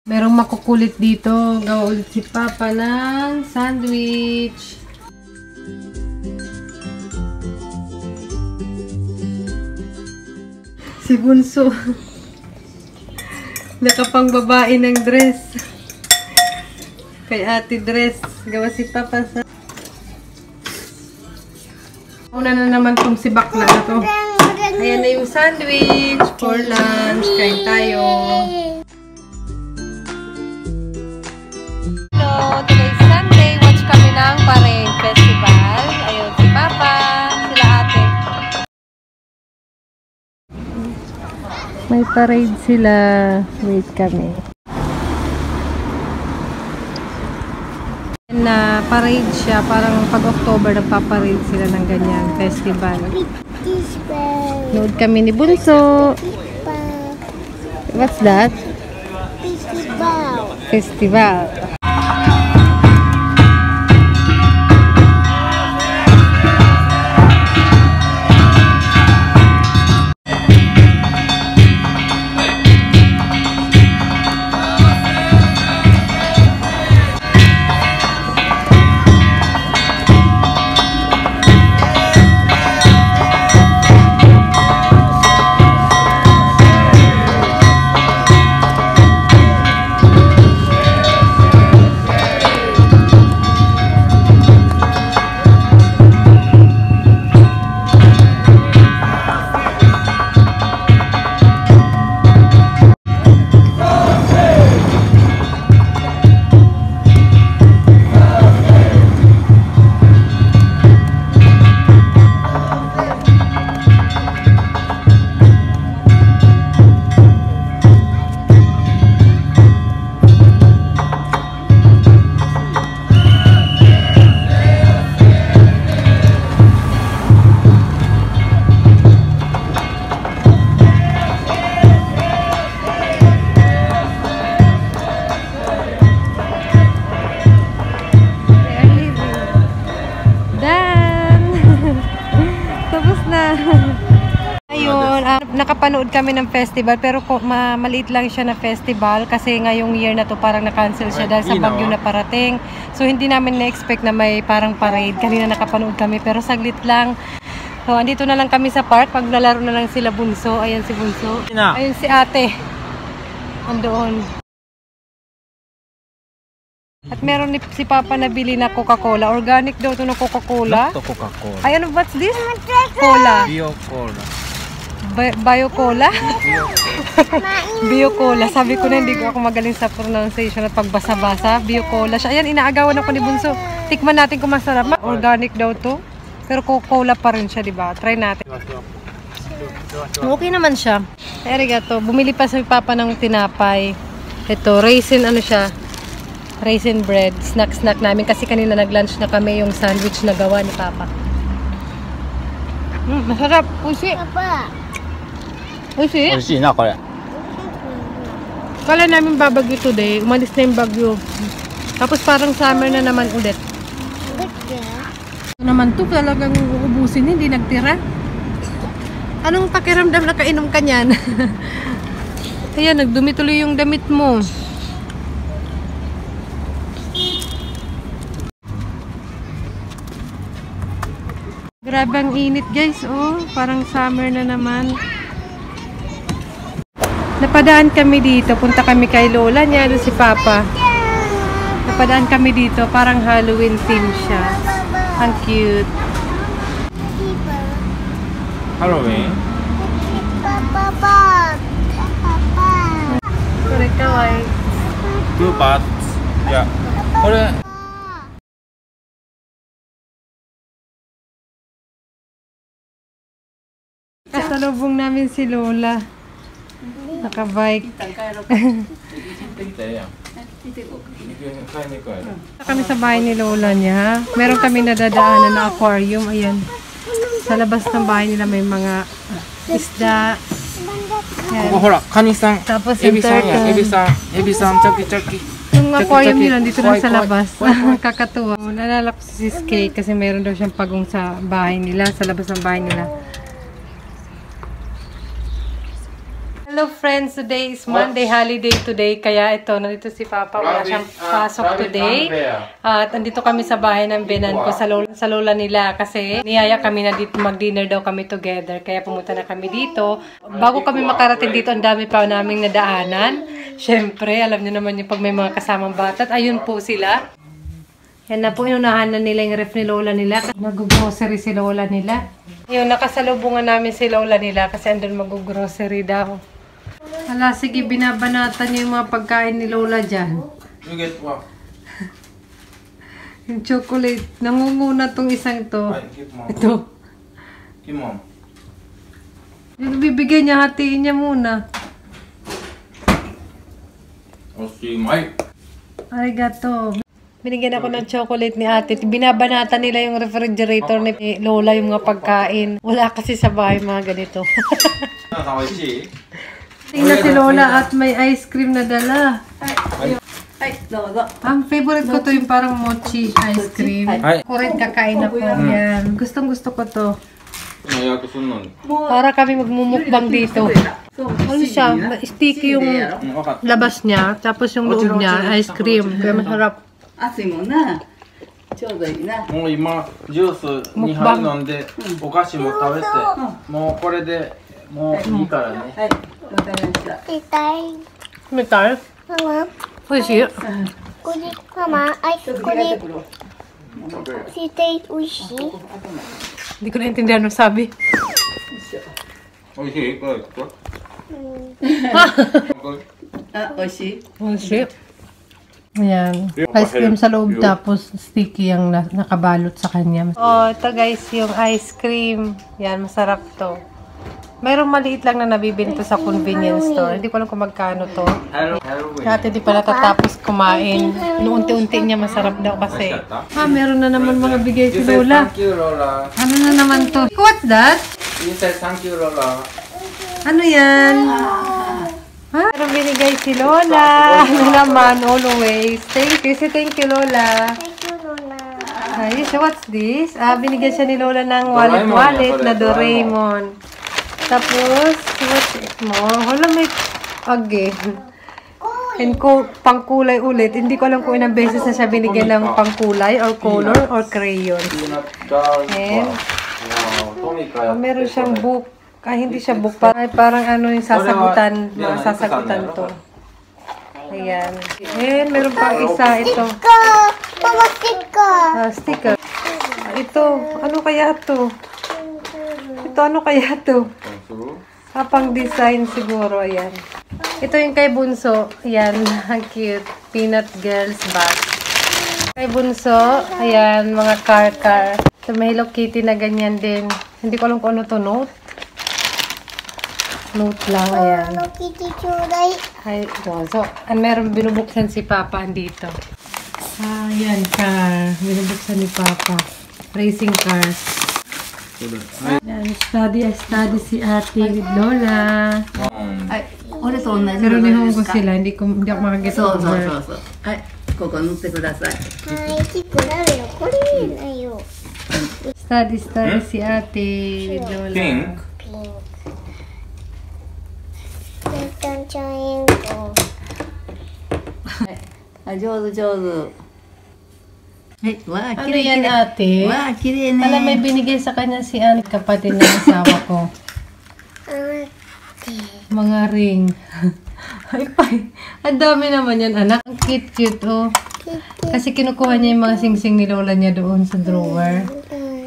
Merong makukulit dito. Gawa ulit si Papa ng sandwich. Si Bunso. Nakapang babae ng dress. Kay ate dress. Gawa si Papa sa... Una na naman tong si Bakla na to. Ayan na yung sandwich for lunch. Kain tayo. Hello, today's Sunday. Watch kami ng Parade Festival. Ayun si Papa, sila ate. May parade sila. Wait kami. Na parade siya, parang pag October nagpaparade sila ng ganyan festival. Nood kami ni Bunso. What's that? Festival. Nakapanood kami ng festival pero maliit lang siya na festival kasi ngayong year na to parang na-cancel siya dahil sa bagyo na parating. So hindi namin na-expect na may parang parade. Kanina nakapanood kami pero saglit lang. So andito na lang kami sa park. Paglalaro na lang sila Bunso. Ayan si Bunso. Ayun si ate. Andoon. At meron si Papa nabili na Coca-Cola. Organic daw ito na Coca-Cola. Coca-Cola. Ay ano, what's this? Cola. Bio-Cola. Bio-Cola? Bio-Cola. Sabi ko na hindi ko ako magaling sa pronunciation at pagbasa-basa. Bio-Cola siya. Ayan, inaagawan ako ni Bunso. Tikman natin kung masarap. Organic daw to. Pero Coca-Cola pa rin siya, diba? Try natin. Okay naman siya. Arigato. Bumili pa si Papa ng tinapay. Ito, raisin ano siya? Raisin bread. Snack namin. Kasi kanina nag-lunch na kami yung sandwich na gawa ni Papa. Masarap. Pusi. Pusi? Pusi na, kaya. Kala namin babagyo today. Umalis na yung bagyo. Tapos parang summer na naman ulit. Ito naman to talagang uubusin. Hindi nagtira. Anong pakiramdam na kainom ka niyan? Ayan, nagdumi tuloy yung damit mo. Grabe ang init guys, oh. Parang summer na naman. Napadaan kami dito. Punta kami kay Lola niya, doon si Papa. Napadaan kami dito. Parang Halloween theme siya. Ang cute. Halloween? Correct ka, why? Two parts. Yeah. Kore. Kasalubong namin si Lola. Naka-bike. Kami sa bahay ni Lola niya. Meron kami nadadaanan na aquarium. Ayan. Sa labas ng bahay nila may mga isda. Kani-san. Tapos yung turtle. Ebi-san, chaki-chaki. Yung aquarium nila dito na sa labas. Kakatuwa. Nalala ko si Kate kasi meron daw siyang pagong sa bahay nila. Sa labas ng bahay nila. Hello friends, today is Monday, holiday today. Kaya ito, nandito si Papa, wala siyang pasok today. At andito kami sa bahay ng binan ko, sa lola nila. Kasi niyaya kami na dito, mag-dinner daw kami together. Kaya pumunta na kami dito. Bago kami makarating dito, ang dami pa naming nadaanan. Siyempre, alam niyo naman yung pag may mga kasamang bata. At ayun po sila. Yan na po, inunahan na nila yung ref ni lola nila. Nag-grocery si lola nila. Yun, nakasalubungan namin si lola nila kasi andun mag-grocery daw. Hala, sige, binabanatan niyo yung mga pagkain ni lola dyan. You get what? Yung chocolate. Nangunguna tong isang to. Ay, keep mom. Ito. Keep mom. Yung bibigyan niya, hatiin niya muna. Oshimai. Arigato. Binigyan ako ng chocolate ni ate. Binabanatan nila yung refrigerator ni lola yung mga pagkain. Wala kasi sa bahay mga ganito. Tingnan si lola at may ice cream na dala. Ang favorite ko to yung parang mochi ice cream. Kurit kakain na po yan. Gustong gusto ko to. Para kami magmumukbang dito. Ano siya? Sticky yung labas niya. Tapos yung loob niya, ice cream. Kaya masarap. 暑いもんな。ちょうどいいな。もう今ジュース2杯飲んで、お菓子も食べて、もうこれでもういいからね。はい、わかりました。May tayo? Mama, Oishi. Mama, ice cream. Sitay uishi. Hindi ko naintindihan ang sabi. おいしい？これ。あ、美味しい。 Oishi. Ayan. Ice cream sa loob tapos sticky yung nakabalot sa kanya. Oh, ito guys, yung ice cream. Yan, masarap to. Mayroong maliit lang na nabibili to sa convenience store. Hindi ko alam kung magkano to. Dati di pa natatapos kumain. Unti-unti niya masarap daw kasi. Meron na naman mga bigay si Lola. Thank you, Lola. Ano na naman to? What's that? You said thank you, Lola. Ano yan? Meron binigay si Lola. Ano naman, always. Thank you. Say thank you, Lola. Thank you, Lola. Ay, so what's this? Binigyan siya ni Lola ng wallet na Doraemon. Tapos, what's it mo? Wala may again. And pangkulay ulit. Hindi ko alam kung ilang beses na siya binigyan ng pangkulay or color or crayon. And, meron siyang book. Hindi siya book. Parang ano yung sasagutan. Mga sasagutan to. Ayan. And, meron pang isa ito. Mama, sticker. Sticker. Ito. Ano kaya to? Ito, ano kaya to? Pang design siguro. Ayan. Ito yung kay Bunso. Ayan. Ang cute. Peanut Girls bag. Kay Bunso. Ayan. Mga car. Ito may Hello Kitty na ganyan din. Hindi ko alam kung ano to. Note lang. Ayan. Hello Kitty, chuday. Ay, so, meron binubuksan si Papa dito. Ayan, car. Binubuksan ni Papa. Racing cars. Ayan, study si ate with Lola. はい、俺と同じ Pero の nihongo ですか。 sila, hindi ako makagets そうそう over. そうそう。はい、ここ塗ってください。はい、ちっくなるよ。これいいなよ。 Study si ate with Lola. Pink? ピンク。ちゃんちゃんえんこ。あ、上手上手。はい、わあ、 Ano 綺麗 yan 綺麗。 ate? わあ、綺麗 Alam, may ね。 binigay sa kanya si Ann, kapatid ng asawa ko. Mga ring. Ay, pay. Ang dami naman yan, anak. Ang cute, oh. Kasi kinukuha niya yung mga singsing ni Lola niya doon sa drawer.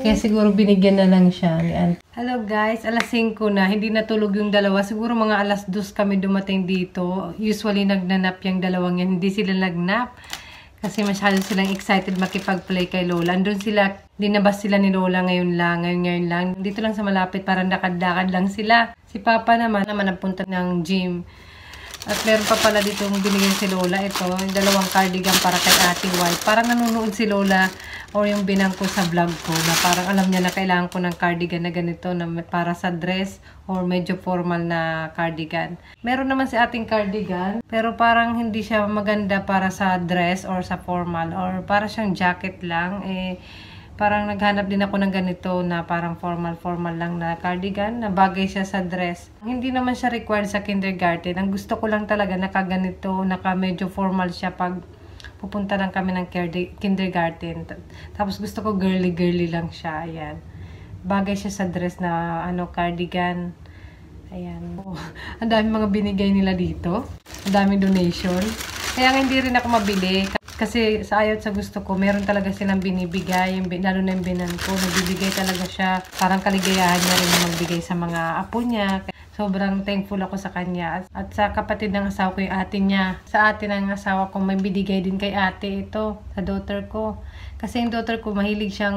Kaya siguro binigyan na lang siya ni Aunt. Hello guys, alas 5 na. Hindi natulog yung dalawa. Siguro mga alas 2 kami dumating dito. Usually nagnanap yung dalawang yan. Hindi sila nagnap. Kasi masyado silang excited makipag-play kay Lola. Andun sila, dinabas sila ni Lola ngayon lang. Dito lang sa malapit, parang lakad-lakad lang sila. Si Papa naman napunta ng gym. At meron pa pala dito binigyan si Lola. Ito, yung dalawang cardigan para kay Ate White. Parang nanonood si Lola or yung binang ko sa vlog ko na parang alam niya na kailangan ko ng cardigan na ganito na para sa dress or medyo formal na cardigan. Meron naman si ating cardigan pero parang hindi siya maganda para sa dress or sa formal or para siyang jacket lang. parang naghanap din ako ng ganito na parang formal lang na cardigan na bagay siya sa dress. Hindi naman siya required sa kindergarten. Ang gusto ko lang talaga nakaganito, naka medyo formal siya pag pupunta lang kami ng kindergarten. Tapos gusto ko girly lang siya. Ayan. Bagay siya sa dress na cardigan. Ayan. Oh, ang dami mga binigay nila dito. Ang dami donation. Kaya hindi rin ako mabili. Kasi sa ayot sa gusto ko, meron talaga silang binibigay. Lalo na yung binan ko. Nagbibigay talaga siya. Parang kaligayahan niya rin na magbigay sa mga apo niya. Sobrang thankful ako sa kanya. At sa kapatid ng asawa ko, yung ate niya. Sa ate ng asawa ko, may binigay din kay ate ito. Sa daughter ko. Kasi yung daughter ko, mahilig siyang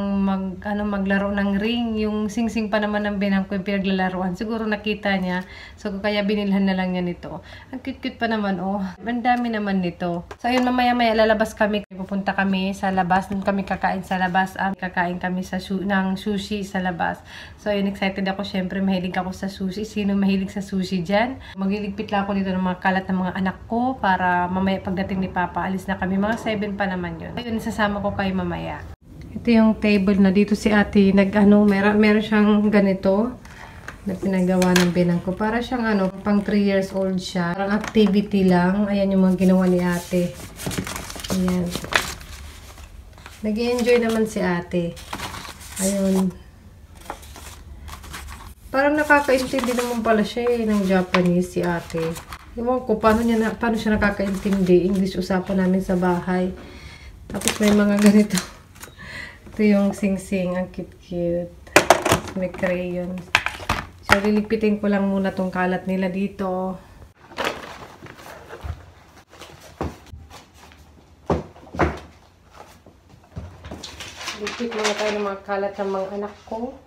maglaro ng ring. Yung sing-sing pa naman ng binang ko yung pinaglalaruan. Siguro nakita niya. So, kaya binilhan na lang niya nito. Ang cute-cute pa naman, oh. Ang dami naman nito. So, ayun, mamaya-maya lalabas kami. Pupunta kami sa labas. Doon kami kakain sa labas. Kakain kami ng sushi sa labas. So, ayun, excited ako. Syempre, mahilig ako sa sushi. Sino mahilig sa sushi dyan? Magliligpit lang ako dito ng mga kalat ng mga anak ko para mamaya pagdating ni Papa, alis na kami. Mga 7 pa naman yun. Ayun, sasama ko kayo mamaya. Ito yung table na dito si ate meron siyang ganito na pinagawa ng binang ko. Para siyang pang 3 years old siya. Parang activity lang. Ayan yung mga ginawa ni ate. Ayan. Nag-i-enjoy naman si ate. Ayun. Parang nakakaintindi naman pala siya ng Japanese si ate. Ewan ko, paano siya nakakaintindi. English usapan namin sa bahay. Tapos may mga ganito. Ito yung sing-sing. Ang cute-cute. May crayon. So, lilipitin ko lang muna tong kalat nila dito. Lipit muna tayo ng mga kalat ng mga anak ko.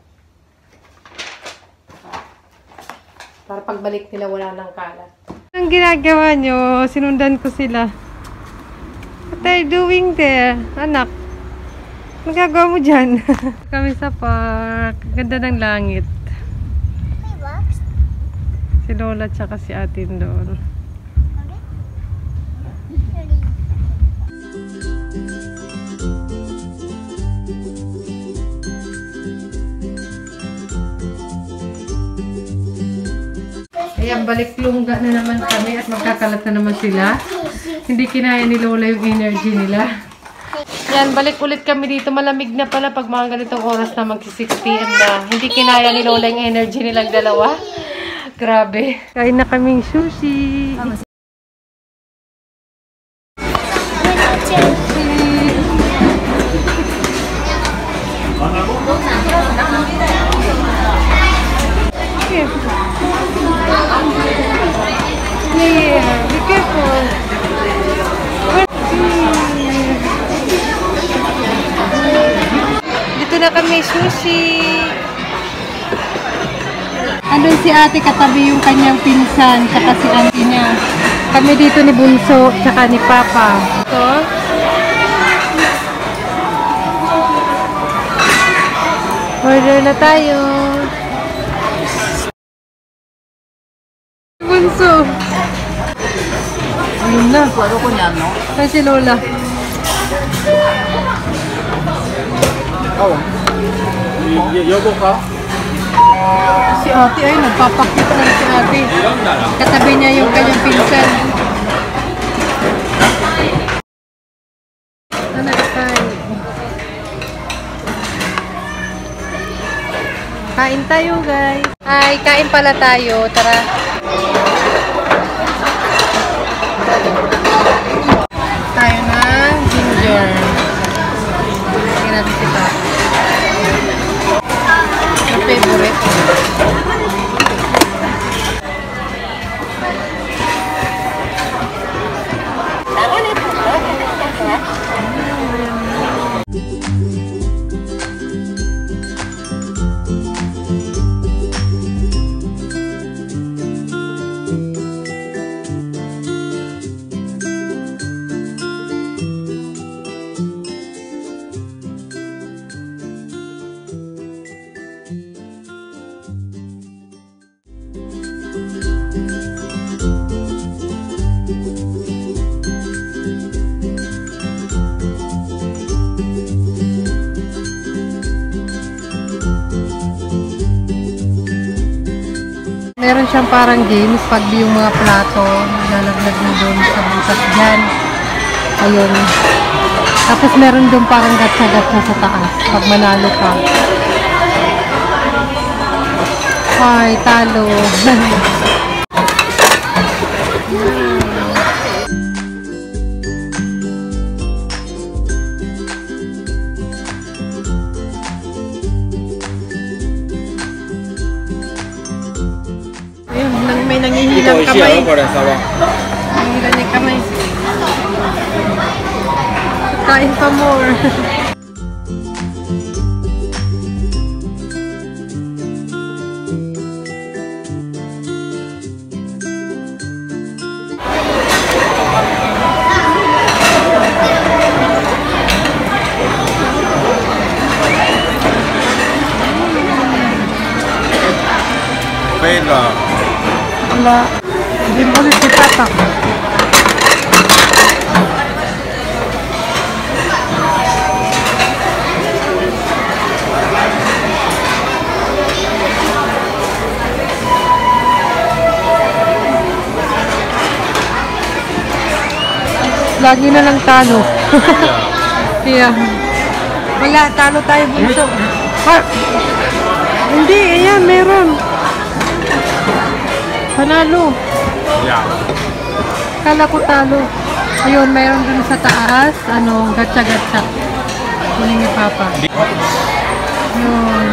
Para pagbalik nila wala nang kalat. Ang ginagawa nyo, sinundan ko sila. What are you doing there? Anak, magagawa mo dyan. Kami sa park. Ganda ng langit. Si Lola tsaka si atin doon. Ayan, balik lungga na naman kami at magkakalat na naman sila. Hindi kinaya ni Lola yung energy nila. Yan, balik ulit kami dito. Malamig na pala pag mga ganitong oras na mag-6 PM na. Hindi kinaya ni Lola yung energy nilang dalawa. Grabe. Kain na kaming sushi. Yeah, be careful. Dito na kami sushi. Andun si ate katabi yung kanyang pinsan tsaka si auntie niya. Kami dito ni Bunso tsaka ni Papa. Ito. Order na tayo. Bunso. Ayun na. Ano ko niyan, no? Saan si Lola? Oh. Yogo ka? Si ate ay nagpapakita lang si ate. Katabi niya yung kanyang pinsan. Anak tayo. Kain tayo guys. Ay, kain pala tayo. Tara. Tayo ng ginger. Tingnan natin si Papa. Yung favorite. Meron siyang parang games pag yung mga plato, lalaglag mo doon sa butas dyan. Ayun. Tapos meron doon parang gatsa-gatsa sa taas pag manalo ka. Ay, talo. Ayun, may nangihilang kamay. Nangihilang niya kamay. Kain pa more. Wala. Hindi mo ulit si Tata. Lagi na lang talo. Yeah. Wala, talo tayo bunso. Hindi, ayan, meron. Panalo. Yeah. Kala ko talo. Ayun, mayroon dun sa taas. Ano, gatsa-gatsa. Kunin ni Papa. Yun.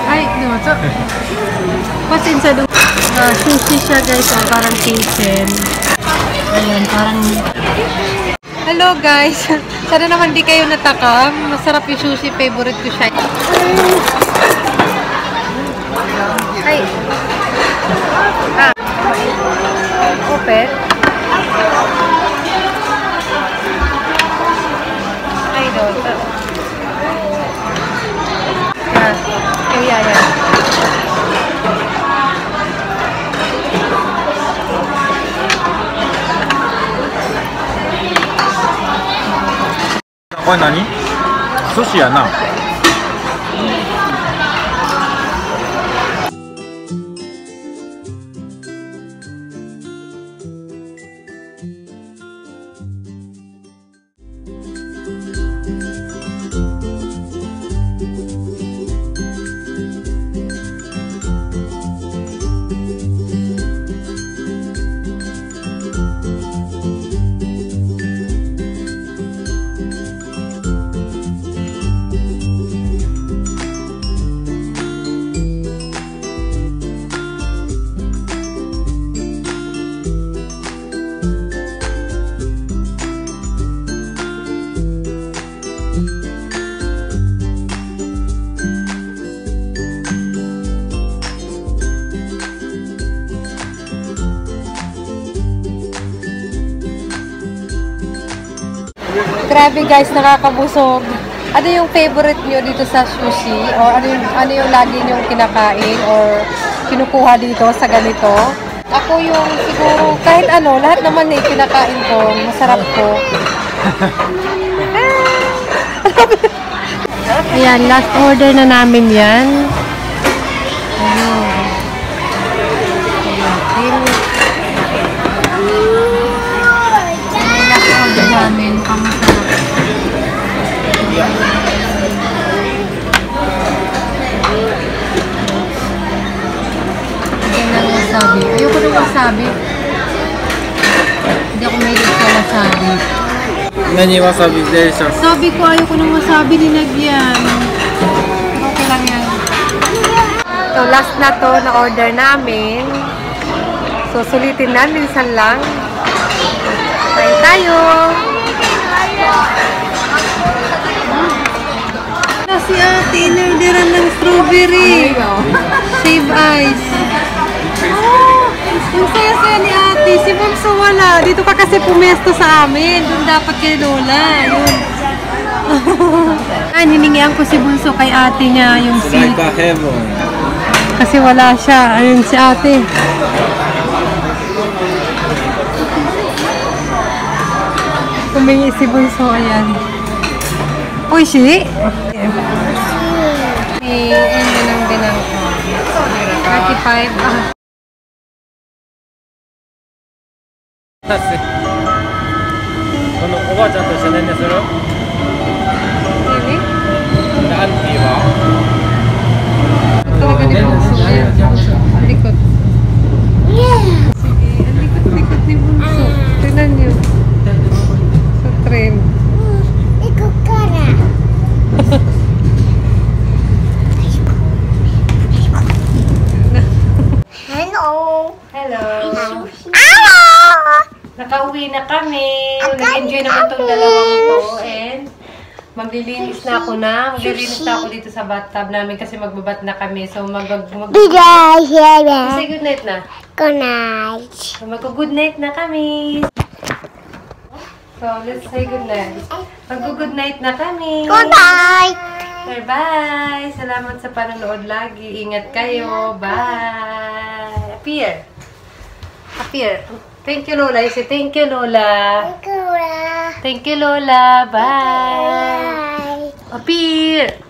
Ay, no. So, pasinsa doon. Sushi siya guys. Oh, parang kitchen. Ayun, parang... Hello guys. Sana naman di kayo natakam. Masarap yung sushi. Favorite ko siya. Ay. Open. Ay, doon. Yeah.これ何？寿司やな。Grabe guys, nakakabusog. Ano yung favorite nyo dito sa sushi? Or ano yung lagi nyong kinakain or kinukuha dito sa ganito? Ako yung siguro, kahit ano, lahat naman eh, kinakain ko. Masarap ko. Ayan, last order na namin yan. Ayun. Last order namin. Kamasarap. Wasabi. Ayoko ng wasabi. Hindi ako mahilig sa wasabi. Nani wasabi delicious. Sabi ko ayoko ng wasabi, nilagyan. Okay lang yan. So last na to na order namin. So sulitin namin minsan lang. Kain tayo. Si ate, inorderan ng strawberry. Shave ice. Yung saya-saya ni ate, si Bunso wala. Dito ka kasi pumesto sa amin. Doon dapat kay Lola. Yun. Hiningian ko si Bunso kay ate niya yung silk. Kasi wala siya. Ayun si ate. Kumingi si Bunso. Ayan. Oishi? Ano lang din ako. 5. Ah. このおばあちゃんと一緒に寝する Really? でアンティは Talaga ni Bunso. Ayan, ang likod. Sige, ang likod-likod ni Bunso. Tignan niyo. Sa train. 行こっから Hello. Hello. Hello. Nakauwi na kami. Nag-enjoy naman itong dalawang to. And maglilinis na ako na. Maglilinis na ako dito sa bathtub namin kasi magbabat na kami. So say good night na. Good night. So mag-good night na kami. So let's say good night. Mag-good night na kami. Good night. Bye-bye. Salamat sa panonood lagi. Ingat kayo. Bye. Appear. Appear. Thank you, Lola. You say thank you, Lola. Good. Thank you, Lola. Bye. Bye. Appear.